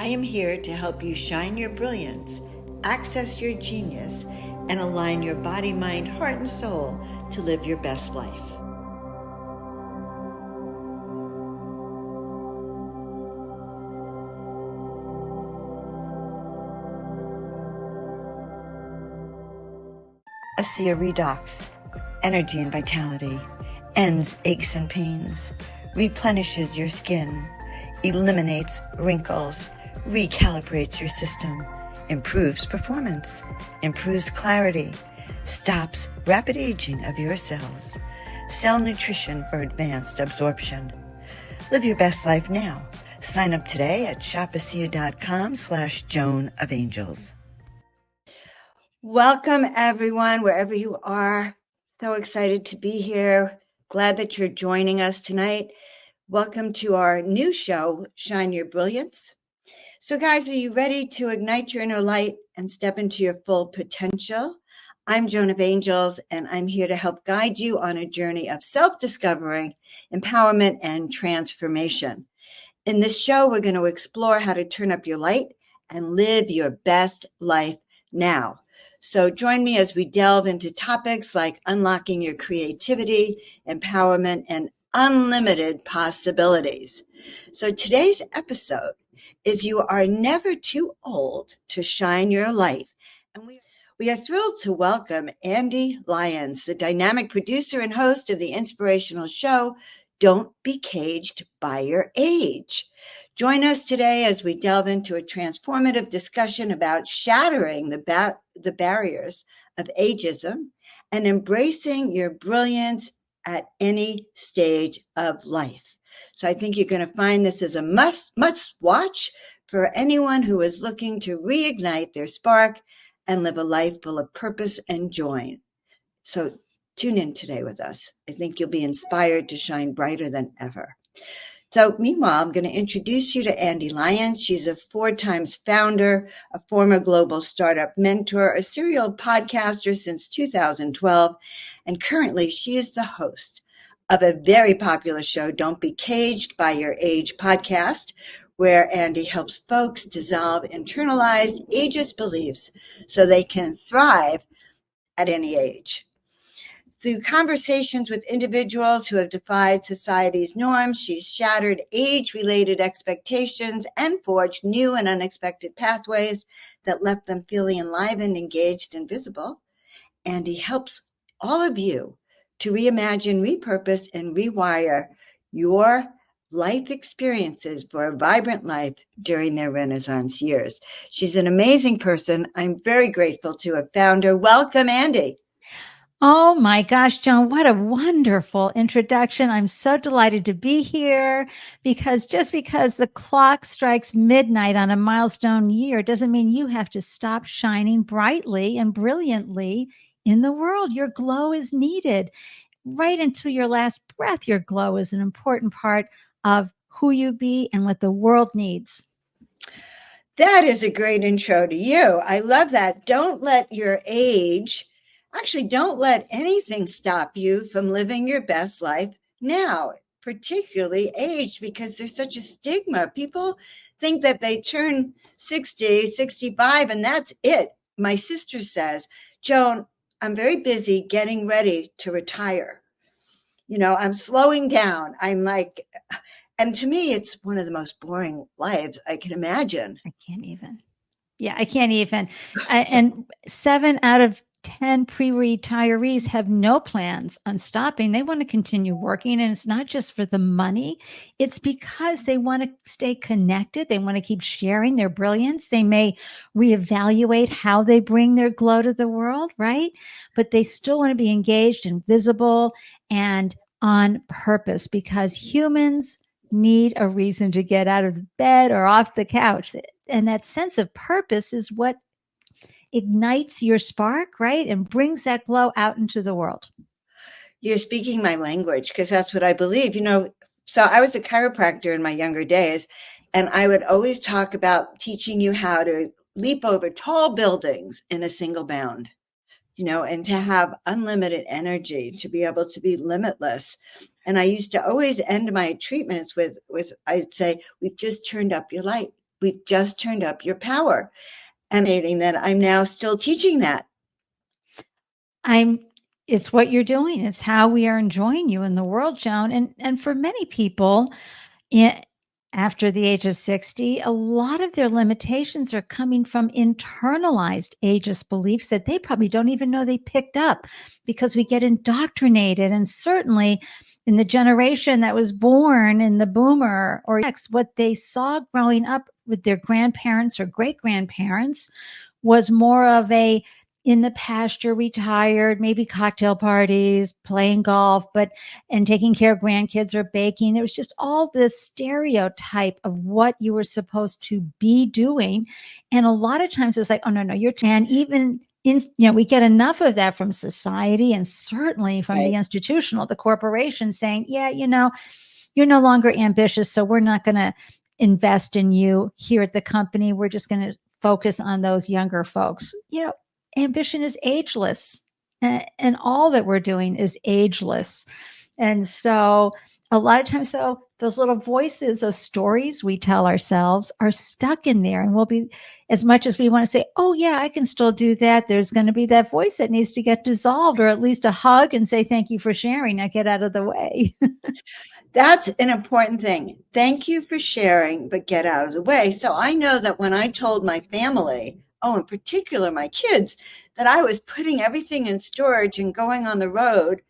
am here to help you shine your brilliance, access your genius, and align your body, mind, heart, and soul to live your best life. Asia redox, energy and vitality, ends aches and pains, replenishes your skin, eliminates wrinkles, recalibrates your system, improves performance, improves clarity, stops rapid aging of your cells, cell nutrition for advanced absorption. Live your best life now. Sign up today at shopasia.com/Joan of Angels. Welcome, everyone, wherever you are. So excited to be here. Glad that you're joining us tonight. Welcome to our new show, Shine Your Brilliance. So, guys, are you ready to ignite your inner light and step into your full potential? I'm Joan of Angels, and I'm here to help guide you on a journey of self-discovery, empowerment, and transformation. In this show, we're going to explore how to turn up your light and live your best life now. So join me as we delve into topics like unlocking your creativity, empowerment, and unlimited possibilities. So today's episode is You Are Never Too Old to Shine Your Light. And we are thrilled to welcome Ande Lyons, the dynamic producer and host of the inspirational show, Don't Be Caged by Your Age. Join us today as we delve into a transformative discussion about shattering the barriers of ageism and embracing your brilliance at any stage of life. So I think you're going to find this as a must watch for anyone who is looking to reignite their spark and live a life full of purpose and joy. So tune in today with us. I think you'll be inspired to shine brighter than ever. So meanwhile, I'm going to introduce you to Ande Lyons. She's a 4-time founder, a former global startup mentor, a serial podcaster since 2012, and currently she is the host of a very popular show, Don't Be Caged by Your Age podcast, where Ande helps folks dissolve internalized ageist beliefs so they can thrive at any age. Through conversations with individuals who have defied society's norms, she's shattered age-related expectations and forged new and unexpected pathways that left them feeling enlivened, engaged, and visible. Ande helps all of you to reimagine, repurpose, and rewire your life experiences for a vibrant life during their Renaissance years. She's an amazing person. I'm very grateful to have found her. Welcome, Ande. Oh my gosh, Joan, what a wonderful introduction. I'm so delighted to be here because just because the clock strikes midnight on a milestone year doesn't mean you have to stop shining brightly and brilliantly in the world. Your glow is needed. Right until your last breath, your glow is an important part of who you be and what the world needs. That is a great intro to you. I love that. Don't let your age... Actually, don't let anything stop you from living your best life now, particularly age, because there's such a stigma. People think that they turn 60, 65, and that's it. My sister says, Joan, I'm very busy getting ready to retire. You know, I'm slowing down. I'm like, and to me, it's one of the most boring lives I can imagine. I can't even. Yeah, I can't even. And 7 out of 10 pre-retirees have no plans on stopping. They want to continue working. And it's not just for the money. It's because they want to stay connected. They want to keep sharing their brilliance. They may reevaluate how they bring their glow to the world, right? But they still want to be engaged and visible and on purpose because humans need a reason to get out of bed or off the couch. And that sense of purpose is what ignites your spark, right? And brings that glow out into the world. You're speaking my language because that's what I believe. You know, so I was a chiropractor in my younger days, and I would always talk about teaching you how to leap over tall buildings in a single bound, you know, and to have unlimited energy, to be able to be limitless. And I used to always end my treatments with I'd say, we've just turned up your light. we've just turned up your power. And that I'm now still teaching that. It's what you're doing. It's how we are enjoying you in the world, Joan. And for many people, after the age of 60, a lot of their limitations are coming from internalized ageist beliefs that they probably don't even know they picked up because we get indoctrinated. And certainly in the generation that was born in the boomer or X, what they saw growing up with their grandparents or great grandparents was more of a in the pasture, retired, maybe cocktail parties, playing golf, and taking care of grandkids or baking. There was just all this stereotype of what you were supposed to be doing. And a lot of times it's like, oh, no, and even we get enough of that from society and certainly from the institutional, the corporation saying, yeah, you're no longer ambitious. So we're not going to invest in you here at the company. We're just going to focus on those younger folks. Ambition is ageless, and all that we're doing is ageless. And so a lot of times, so those little voices, those stories we tell ourselves are stuck in there. And we'll be, as much as we want to say, oh yeah, I can still do that, there's going to be that voice that needs to get dissolved, or at least a hug and say, thank you for sharing. Now get out of the way. That's an important thing. Thank you for sharing, but get out of the way. So I know that when I told my family, in particular my kids, that I was putting everything in storage and going on the road,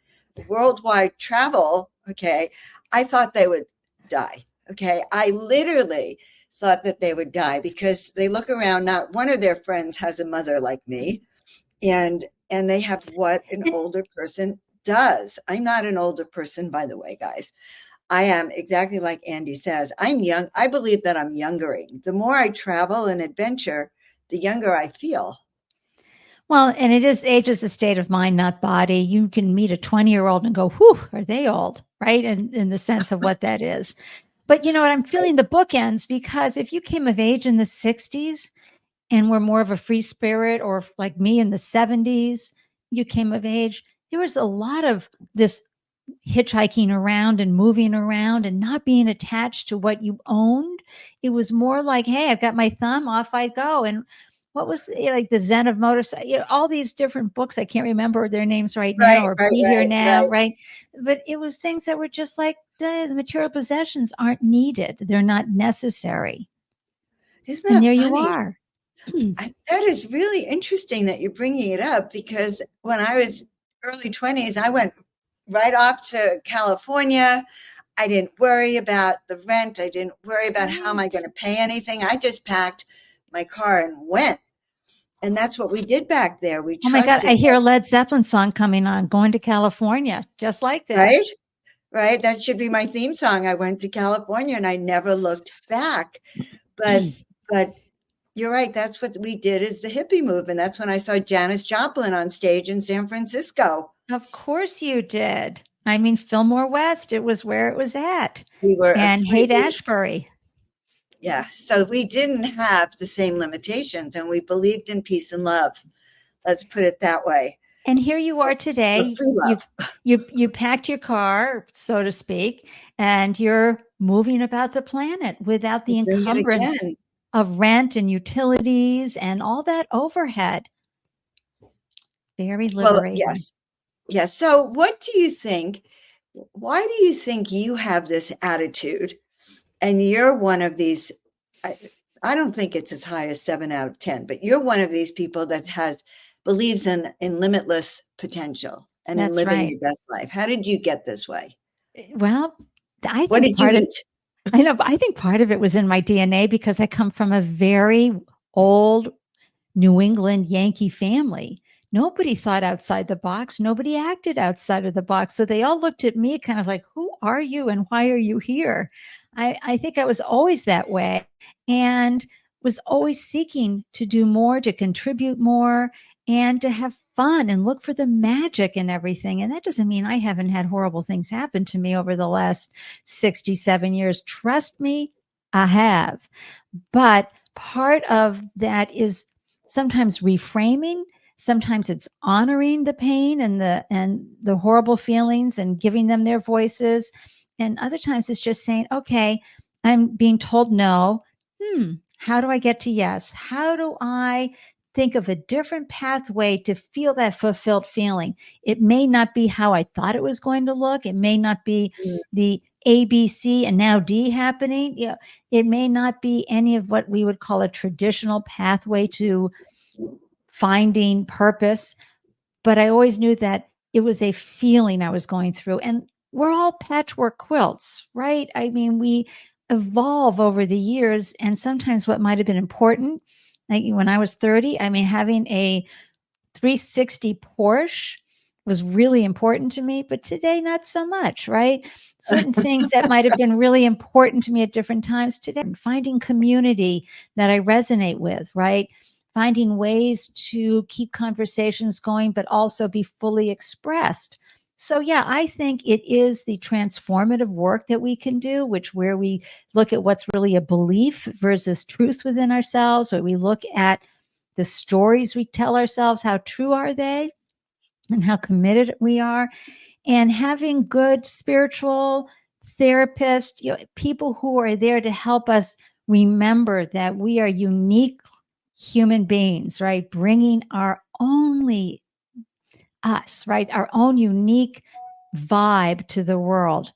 worldwide travel, okay, I thought they would die. Okay. I literally thought that they would die because they look around, not one of their friends has a mother like me. And they have what an older person does. I'm not an older person, by the way, guys. I am exactly like Ande says. I'm young. I believe that I'm youngering. The more I travel and adventure, the younger I feel. Well, and age is a state of mind, not body. You can meet a 20-year-old and go, whew, are they old? Right. And in the sense of what that is. But you know what? I'm feeling the bookends because if you came of age in the 60s and were more of a free spirit, or like me in the 70s, you came of age, there was a lot of this hitchhiking around and moving around and not being attached to what you owned. It was more like, hey, I've got my thumb, off I go. And what was like the Zen of motorcycle, all these different books. I can't remember their names right now, or Be Here Now, right? But it was things that were just like the material possessions aren't needed. They're not necessary. Isn't that and there funny? You are. That is really interesting that you're bringing it up, because when I was early 20s, I went right off to California. I didn't worry about the rent. I didn't worry about how am I going to pay anything. I just packed my car and went. And that's what we did back there. We trusted. Oh my God, I hear a Led Zeppelin song coming on, Going to California, just like that. Right? Right. That should be my theme song. I went to California and I never looked back. But you're right. That's what we did, is the hippie movement. That's when I saw Janis Joplin on stage in San Francisco. Of course you did. I mean, Fillmore West, it was where it was at. We were and Haight-Ashbury. Yeah. So we didn't have the same limitations, and we believed in peace and love. Let's put it that way. And here you are today. You packed your car, so to speak, and you're moving about the planet without the encumbrance of rent and utilities and all that overhead. Very liberating. Well, yes. Yes. So what do you think? Why do you think you have this attitude? And you're one of these, I don't think it's as high as 7 out of 10, but you're one of these people that believes in limitless potential and in living your best life. How did you get this way? Well, I think I think part of it was in my DNA, because I come from a very old New England Yankee family. Nobody thought outside the box. Nobody acted outside of the box. So they all looked at me kind of like, who are you and why are you here? I think I was always that way, and was always seeking to do more, to contribute more, and to have fun and look for the magic in everything. And that doesn't mean I haven't had horrible things happen to me over the last 67 years. Trust me, I have. But part of that is sometimes reframing. Sometimes it's honoring the pain and the horrible feelings and giving them their voices. And other times it's just saying, okay, I'm being told no. How do I get to yes? How do I think of a different pathway to feel that fulfilled feeling? It may not be how I thought it was going to look. It may not be the A, B, C, and now D happening. You know, it may not be any of what we would call a traditional pathway to finding purpose, but I always knew that it was a feeling I was going through. And we're all patchwork quilts, right? I mean, we evolve over the years, and sometimes what might have been important, like when I was 30, I mean, having a 360 Porsche was really important to me, but today not so much, right? Certain things that might have been really important to me at different times today, finding community that I resonate with, right? Finding ways to keep conversations going, but also be fully expressed. So yeah, I think it is the transformative work that we can do, which where we look at what's really a belief versus truth within ourselves, or we look at the stories we tell ourselves, how true are they and how committed we are, and having good spiritual therapists, you know, people who are there to help us remember that we are unique human beings, right? Bringing our only us, right? Our own unique vibe to the world.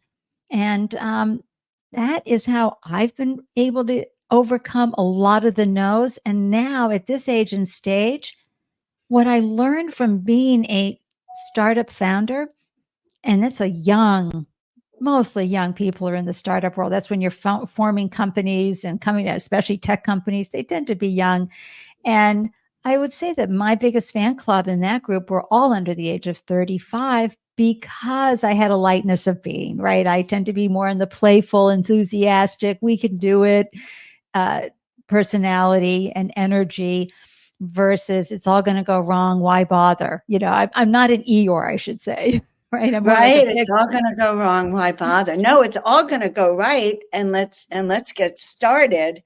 And that is how I've been able to overcome a lot of the no's. And now at this age and stage, what I learned from being a startup founder, and it's a young, mostly young people are in the startup world. That's when you're forming companies and coming out, especially tech companies, they tend to be young. And I would say that my biggest fan club in that group were all under the age of 35 because I had a lightness of being, right? I tend to be more in the playful, enthusiastic, we can do it, uh, personality and energy versus it's all going to go wrong. Why bother? You know, I'm not an Eeyore, I should say, right? I'm more like a Right. big, It's all going to go wrong. Why bother? No, it's all going to go right. And let's get started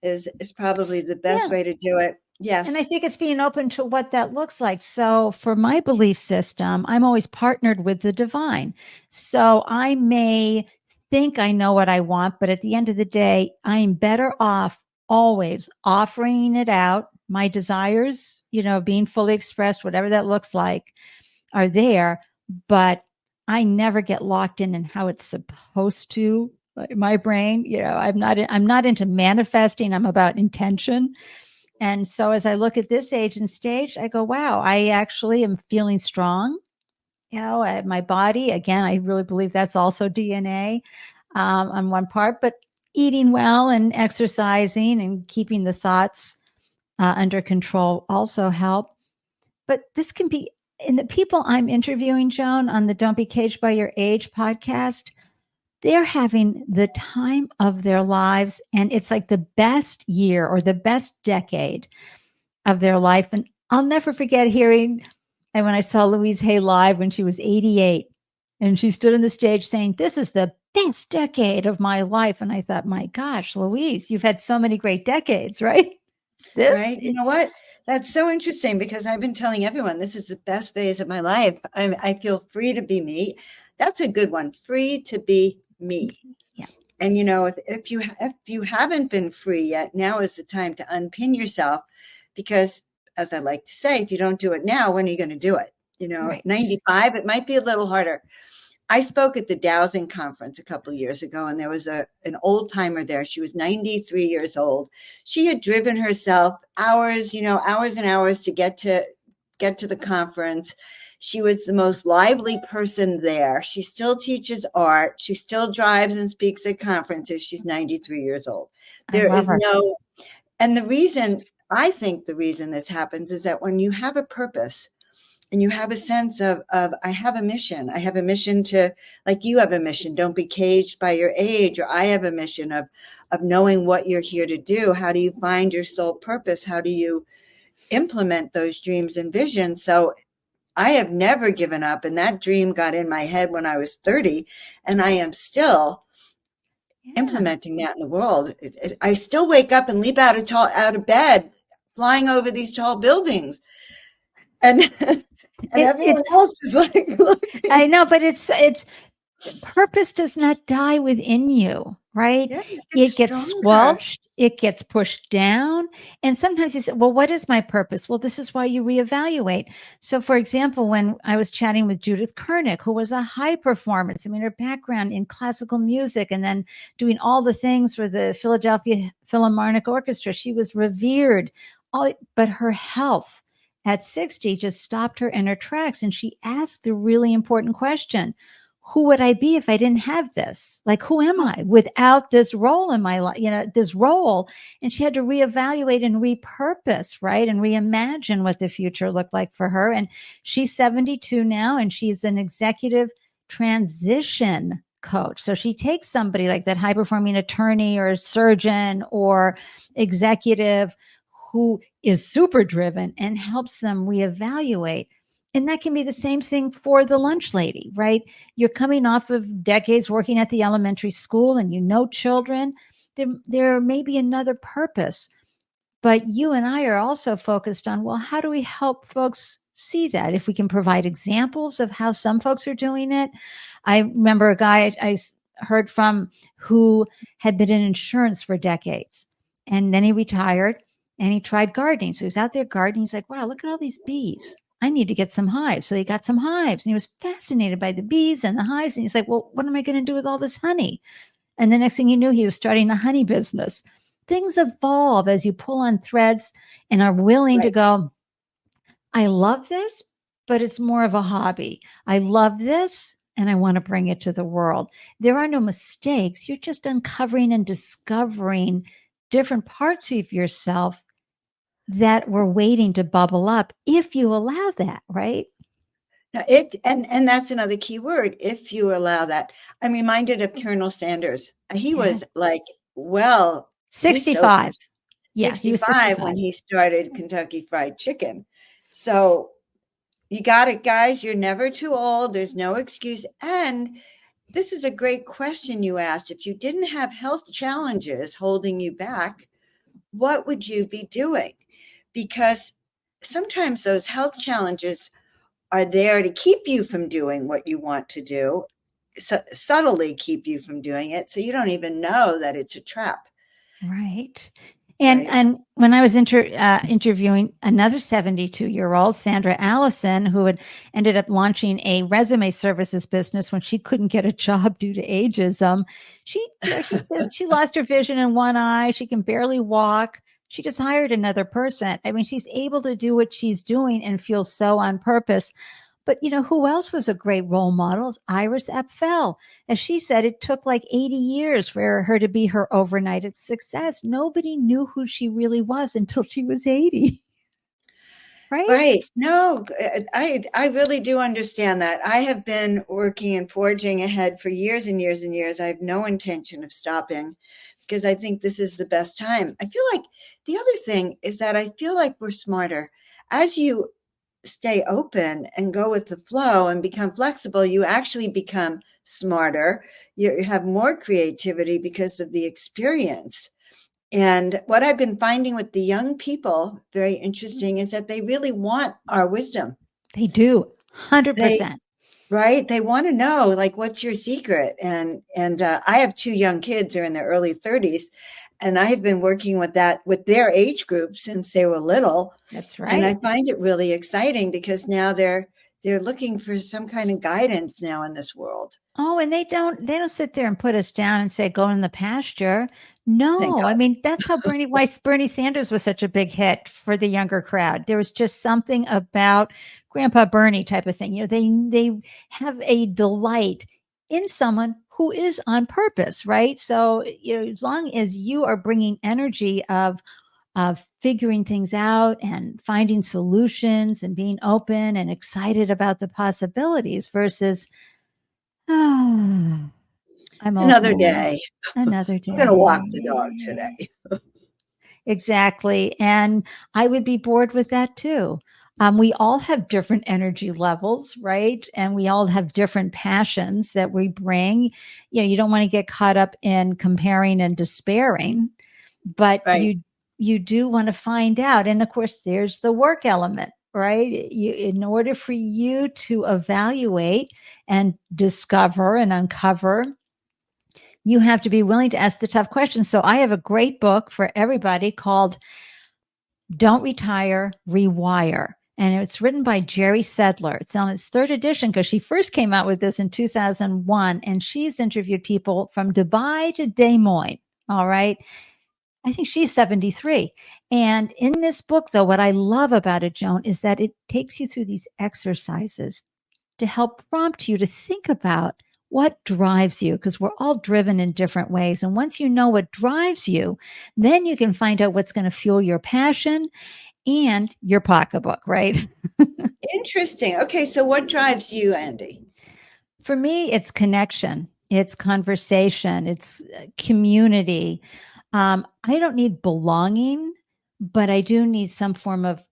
is probably the best yeah. way to do it. And I Yes. think it's being open to what that looks like. So, for my belief system, I'm always partnered with the divine. So, I may think I know what I want, but at the end of the day, I'm better off always offering it out. My desires, you know, being fully expressed, whatever that looks like, are there, but I never get locked in how it's supposed to. My brain, you know, I'm not into manifesting. I'm about intention. And so as I look at this age and stage, I go, wow, I actually am feeling strong. You know, my body, again, I really believe that's also DNA on one part, but eating well and exercising and keeping the thoughts under control also help. But this can be in the people I'm interviewing, Joan, on the Don't Be Caged by Your Age podcast, they're having the time of their lives. And it's like the best year or the best decade of their life. And I'll never forget hearing, and when I saw Louise Hay live when she was 88, and she stood on the stage saying, "This is the best decade of my life." And I thought, my gosh, Louise, you've had so many great decades, right? This, Right. You know what? That's so interesting because I've been telling everyone this is the best phase of my life. I feel free to be me. That's a good one. Free to be me. yeah, And you know, if you haven't been free yet, now is the time to unpin yourself, because, as I like to say, if you don't do it now, when are you going to do it? You know, at right. 95, it might be a little harder. I spoke at the Dowsing conference a couple of years ago, and there was an old timer there. She was 93 years old. She had driven herself hours, hours and hours to get to the conference. She was the most lively person there. She still teaches art. She still drives and speaks at conferences. She's 93 years old. I There love is her. no, and I think the reason this happens is that when you have a purpose and you have a sense of I have a mission. I have a mission to, like you have a mission, don't be caged by your age, or I have a mission of knowing what you're here to do. How do you find your soul purpose? How do you implement those dreams and visions? So I have never given up, and that dream got in my head when I was 30, and I am still Yeah. implementing that in the world. I still wake up and leap out of bed, flying over these tall buildings, and and everyone It's, else is like looking. I know, but it's purpose does not die within you. right? Yeah, it's It gets stronger. squelched, it gets pushed down. And sometimes you say, well, what is my purpose? Well, this is why you reevaluate. So, for example, when I was chatting with Judith Kernick, who was a high performance, I mean, her background in classical music and then doing all the things for the Philadelphia Philharmonic Orchestra, she was revered. But her health at 60 just stopped her in her tracks. And she asked the really important question: who would I be if I didn't have this? Like, who am I without this role in my life? This role. And she had to reevaluate and repurpose, right? And reimagine what the future looked like for her. And she's 72 now, and she's an executive transition coach. So she takes somebody like that high performing attorney or surgeon or executive who is super driven and helps them reevaluate. And that can be the same thing for the lunch lady, right? You're coming off of decades working at the elementary school and you know children. There may be another purpose, but you and I are also focused on, well, how do we help folks see that? If we can provide examples of how some folks are doing it. I remember a guy I heard from who had been in insurance for decades, and then he retired and he tried gardening. So he was out there gardening. He's like, wow, look at all these bees. I need to get some hives. So he got some hives and he was fascinated by the bees and the hives. And he's like, well, what am I going to do with all this honey? And the next thing he knew, he was starting a honey business. Things evolve as you pull on threads and are willing to Right. go, I love this, but it's more of a hobby. I love this and I want to bring it to the world. There are no mistakes. You're just uncovering and discovering different parts of yourself that were waiting to bubble up if you allow that, right? Now, and that's another key word, if you allow that. I'm reminded of Colonel Sanders. He Yeah. was like, well, he's so 65. Yeah, he was 65 65. when he started Kentucky Fried Chicken. So you got it, guys. You're never too old. There's no excuse. And this is a great question you asked. If you didn't have health challenges holding you back, what would you be doing? Because sometimes those health challenges are there to keep you from doing what you want to do, subtly keep you from doing it. So you don't even know that it's a trap. Right. Right. And when I was interviewing another 72-year-old, Sandra Allison, who had ended up launching a resume services business when she couldn't get a job due to ageism, she lost her vision in one eye. She can barely walk. She just hired another person. I mean, she's able to do what she's doing and feels so on purpose. But who else was a great role model? Iris Apfel. As she said, it took like 80 years for her to be her overnight success. Nobody knew who she really was until she was 80. Right? Right. No, I really do understand that. I have been working and forging ahead for years and years and years. I have no intention of stopping because I think this is the best time. I feel like the other thing is that I feel like we're smarter. As you stay open and go with the flow and become flexible, you actually become smarter. You have more creativity because of the experience. And what I've been finding with the young people, very interesting, is that they really want our wisdom. They do. They 100%. right? They want to know, like, what's your secret? And I have two young kids, they're in their early 30s, and I have been working with that with their age group since they were little. That's And I right. find it really exciting because now they're looking for some kind of guidance now in this world. Oh, and they don't sit there and put us down and say go in the pasture. Thank No, I God. mean that's how Bernie Sanders was such a big hit for the younger crowd. There was just something about Grandpa Bernie type of thing. They have a delight in someone who is on purpose, right? So, as long as you are bringing energy of figuring things out and finding solutions and being open and excited about the possibilities versus I'm Another okay. day. Another I'm going to walk day. the dog today. Exactly. And I would be bored with that too. We all have different energy levels, right? And we all have different passions that we bring. You don't want to get caught up in comparing and despairing, but Right. you do want to find out. And of course, there's the work element, right? In order for you to evaluate and discover and uncover You have to be willing to ask the tough questions. So I have a great book for everybody called Don't Retire, Rewire. And it's written by Jerry Sedler. It's on its third edition because she first came out with this in 2001. And she's interviewed people from Dubai to Des Moines. All right. I think she's 73. And in this book, though, what I love about it, Joan, is that it takes you through these exercises to help prompt you to think about what drives you, because we're all driven in different ways. And once you know what drives you, then you can find out what's going to fuel your passion and your pocketbook, right? Interesting. Okay, so what drives you, Ande? For me, it's connection, it's conversation, it's community. I don't need belonging, but I do need some form of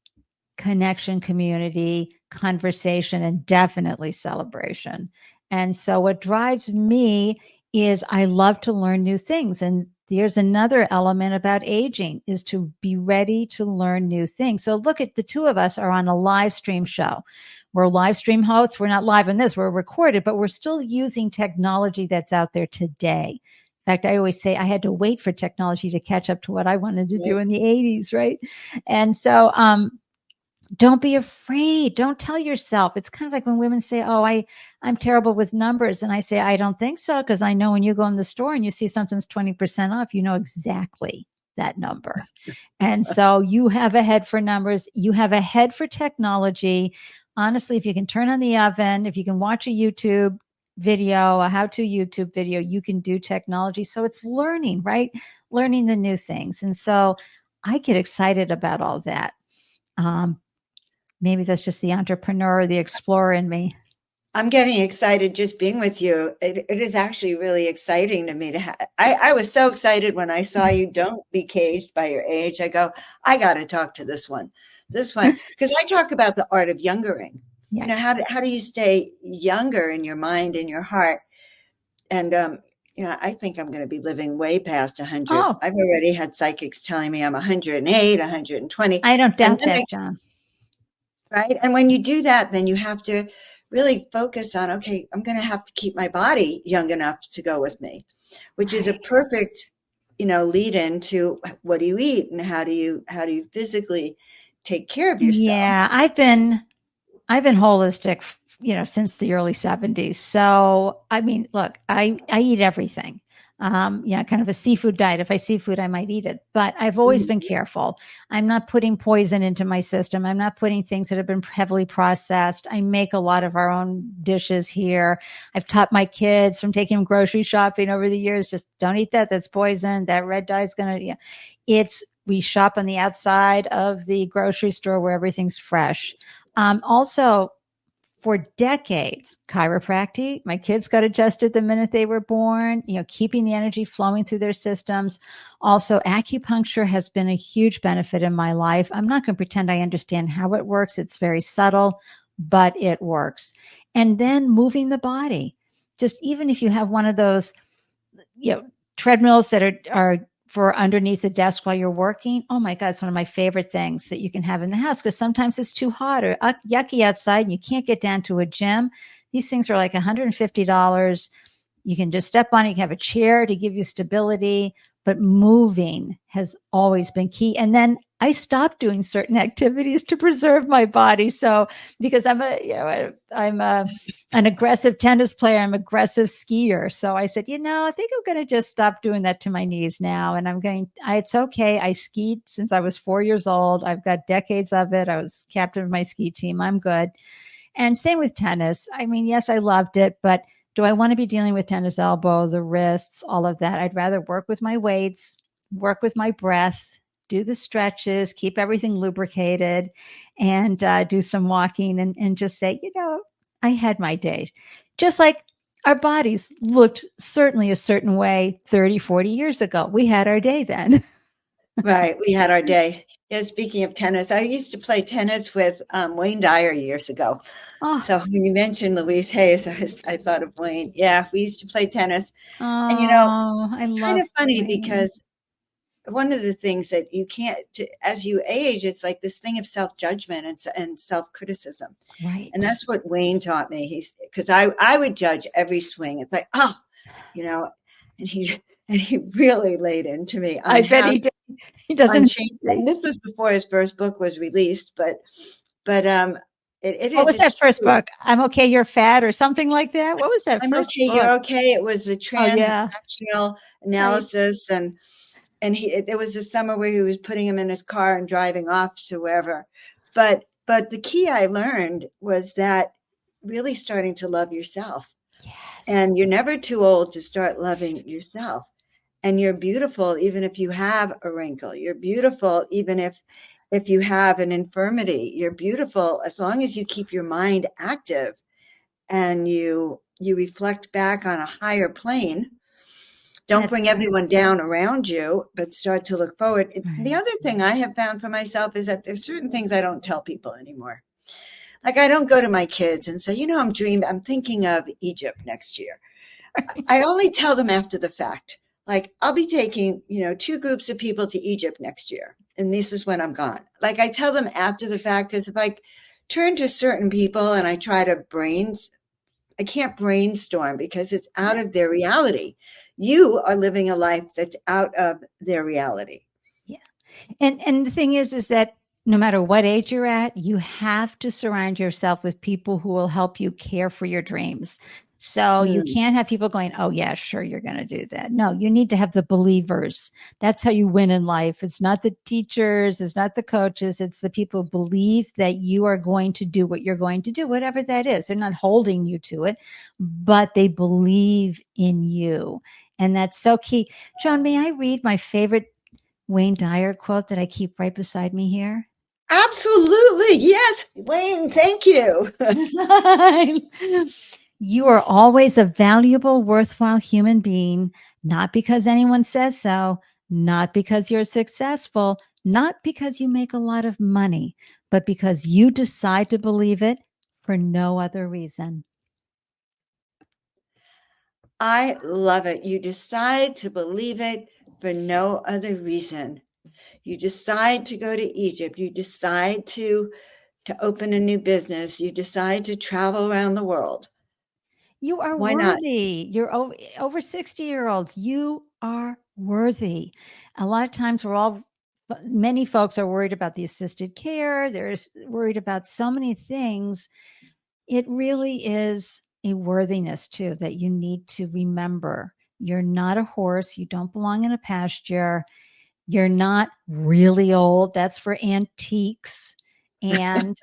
connection, community, conversation, and definitely celebration. And so what drives me is I love to learn new things. And there's another element about aging is to be ready to learn new things. So look at the two of us are on a live stream show. We're live stream hosts. We're not live on this, we're recorded, but we're still using technology that's out there today. In fact, I always say I had to wait for technology to catch up to what I wanted to do in the 80s, right? And so don't be afraid. Don't tell yourself. It's kind of like when women say, "Oh, I'm terrible with numbers." And I say, "I don't think so, because I know when you go in the store and you see something's 20% off, you know exactly that number." And so you have a head for numbers, you have a head for technology. Honestly, if you can turn on the oven, if you can watch a YouTube video, a how-to YouTube video, you can do technology. So it's learning, right? Learning the new things. And so I get excited about all that. Maybe that's just the entrepreneur, the explorer in me. I'm getting excited just being with you. It is actually really exciting to me to I was so excited when I saw you. Don't be caged by your age. I go, I got to talk to this one, because I talk about the art of youngering. Yeah. How do you stay younger in your mind and your heart? And I think I'm going to be living way past 100. Oh, I've already had psychics telling me I'm 108, 120. I don't And doubt then that, John. right? And when you do that, then you have to really focus on, okay, I'm going to have to keep my body young enough to go with me, which is a perfect, lead into what do you eat and how do you physically take care of yourself? Yeah, I've been holistic, since the early 70s. So, I mean, look, I eat everything. Kind of a seafood diet. If I see food, I might eat it, but I've always been careful. I'm not putting poison into my system. I'm not putting things that have been heavily processed. I make a lot of our own dishes here. I've taught my kids from taking them grocery shopping over the years, just don't eat that. That's poison. That red dye is going to, we shop on the outside of the grocery store where everything's fresh. Also, for decades, chiropractic, my kids got adjusted the minute they were born, keeping the energy flowing through their systems. Also, acupuncture has been a huge benefit in my life. I'm not going to pretend I understand how it works. It's very subtle, but it works. And then moving the body. Just even if you have one of those, treadmills that are for underneath the desk while you're working. Oh my God, it's one of my favorite things that you can have in the house, because sometimes it's too hot or yucky outside and you can't get down to a gym. These things are like $150. You can just step on it. You can have a chair to give you stability, but moving has always been key. And then I stopped doing certain activities to preserve my body. So because I'm an aggressive tennis player, I'm an aggressive skier. So I said, I think I'm going to just stop doing that to my knees now. And it's okay. I skied since I was 4 years old. I've got decades of it. I was captain of my ski team. I'm good. And same with tennis. I mean, yes, I loved it, but do I want to be dealing with tennis elbows, the wrists, all of that? I'd rather work with my weights, work with my breath, do the stretches, keep everything lubricated, and do some walking and just say, I had my day. Just like our bodies looked certainly a certain way 30, 40 years ago. We had our day then. Right. We had our day. Yeah, speaking of tennis, I used to play tennis with Wayne Dyer years ago. Oh, So when you mentioned Louise Hayes, I thought of Wayne. Yeah, we used to play tennis. And, I kind love of funny Wayne. because one of the things that you can't, as you age, it's like this thing of self-judgment and self-criticism. Right. And that's what Wayne taught me. Because I would judge every swing. It's like, you know, and he really laid into me I on bet how he did. He doesn't. unchanged. And this was before his first book was released, but What was that it's first true. book? I'm okay, you're fat, or something like that. What was that I'm first okay, book? you're okay. It was a Oh yeah, transactional right. analysis, and there was a summer where he was putting him in his car and driving off to wherever. But the key I learned was that really starting to love yourself. Yes. And you're never too old to start loving yourself. And you're beautiful even if you have a wrinkle. You're beautiful even if you have an infirmity. You're beautiful as long as you keep your mind active and you reflect back on a higher plane. Don't That's bring right. everyone down around you, but start to look forward. The Right. other thing I have found for myself is that there's certain things I don't tell people anymore. Like I don't go to my kids and say, I'm thinking of Egypt next year. I only tell them after the fact. Like I'll be taking, two groups of people to Egypt next year, and this is when I'm gone. Like I tell them after the fact, because if I turn to certain people and I try to I can't brainstorm because it's out Yeah. of their reality. You are living a life that's out of their reality. Yeah. And the thing is that no matter what age you're at, you have to surround yourself with people who will help you care for your dreams. So you Mm. can't have people going, "Oh yeah, sure, you're going to do that." No, you need to have the believers. That's how you win in life. It's not the teachers, it's not the coaches, it's the people who believe that you are going to do what you're going to do, whatever that is. They're not holding you to it, but they believe in you. And that's so key. Joan, may I read my favorite Wayne Dyer quote that I keep right beside me here? Absolutely. Yes. Wayne, thank you. You are always a valuable, worthwhile human being, not because anyone says so, not because you're successful, not because you make a lot of money, but because you decide to believe it for no other reason. I love it. You decide to believe it for no other reason. You decide to go to Egypt. You decide to open a new business. You decide to travel around the world. You are Why not? worthy. You're over 60-year-olds. You are worthy. A lot of times many folks are worried about the assisted care. They're worried about so many things. It really is a worthiness too that you need to remember. You're not a horse. You don't belong in a pasture. You're not really old. That's for antiques and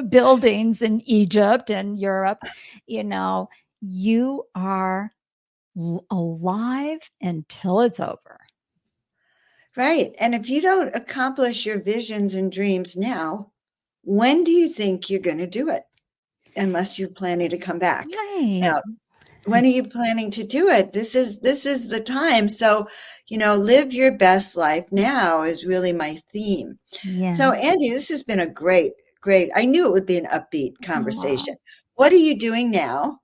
buildings in Egypt and Europe. You know, you are alive until it's over. Right. And if you don't accomplish your visions and dreams now, when do you think you're going to do it? Unless you're planning to come back. Right. Now, when are you planning to do it? This is the time. So, live your best life now is really my theme. Yeah. So, Andy, this has been a great. I knew it would be an upbeat Aw. conversation. What are you doing now?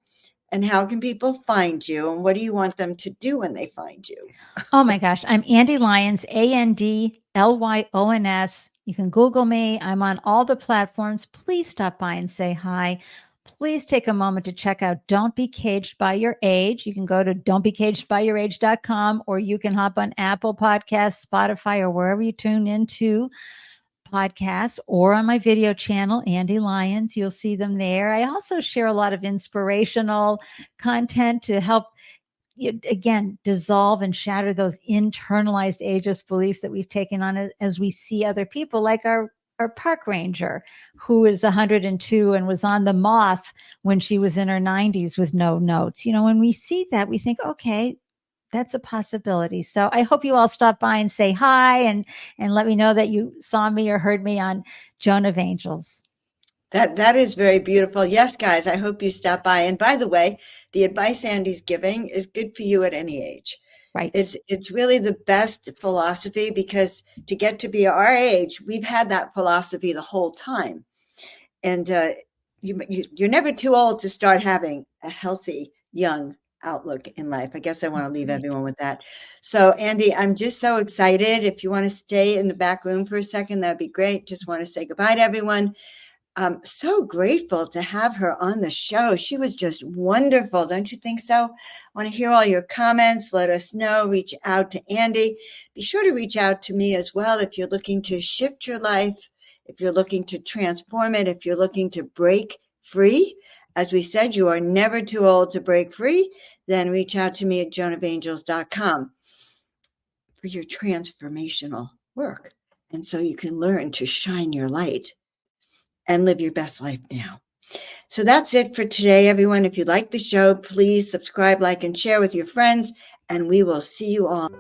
And how can people find you? And what do you want them to do when they find you? Oh my gosh. I'm Ande Lyons, ANDLYONS. You can Google me. I'm on all the platforms. Please stop by and say hi. Please take a moment to check out Don't Be Caged by Your Age. You can go to don'tbecagedbyyourage.com or you can hop on Apple Podcasts, Spotify, or wherever you tune into podcasts or on my video channel, Ande Lyons. You'll see them there. I also share a lot of inspirational content to help again dissolve and shatter those internalized ageist beliefs that we've taken on as we see other people, like our park ranger who is 102 and was on the moth when she was in her 90s with no notes. When we see that, we think, okay, that's a possibility. So I hope you all stop by and say hi and let me know that you saw me or heard me on Joan of Angels. That is very beautiful. Yes, guys, I hope you stop by. And by the way, the advice Andy's giving is good for you at any age. Right. It's really the best philosophy because to get to be our age, we've had that philosophy the whole time. And you're never too old to start having a healthy young outlook in life. I guess I want to leave Right. everyone with that. So, Andy, I'm just so excited. If you want to stay in the back room for a second, that'd be great. Just want to say goodbye to everyone. I'm so grateful to have her on the show. She was just wonderful. Don't you think so? I want to hear all your comments. Let us know. Reach out to Ande. Be sure to reach out to me as well if you're looking to shift your life, if you're looking to transform it, if you're looking to break free. As we said, you are never too old to break free. Then reach out to me at joanofangels.com for your transformational work. And so you can learn to shine your light and live your best life now. So that's it for today, everyone. If you like the show, please subscribe, like, and share with your friends, and we will see you all.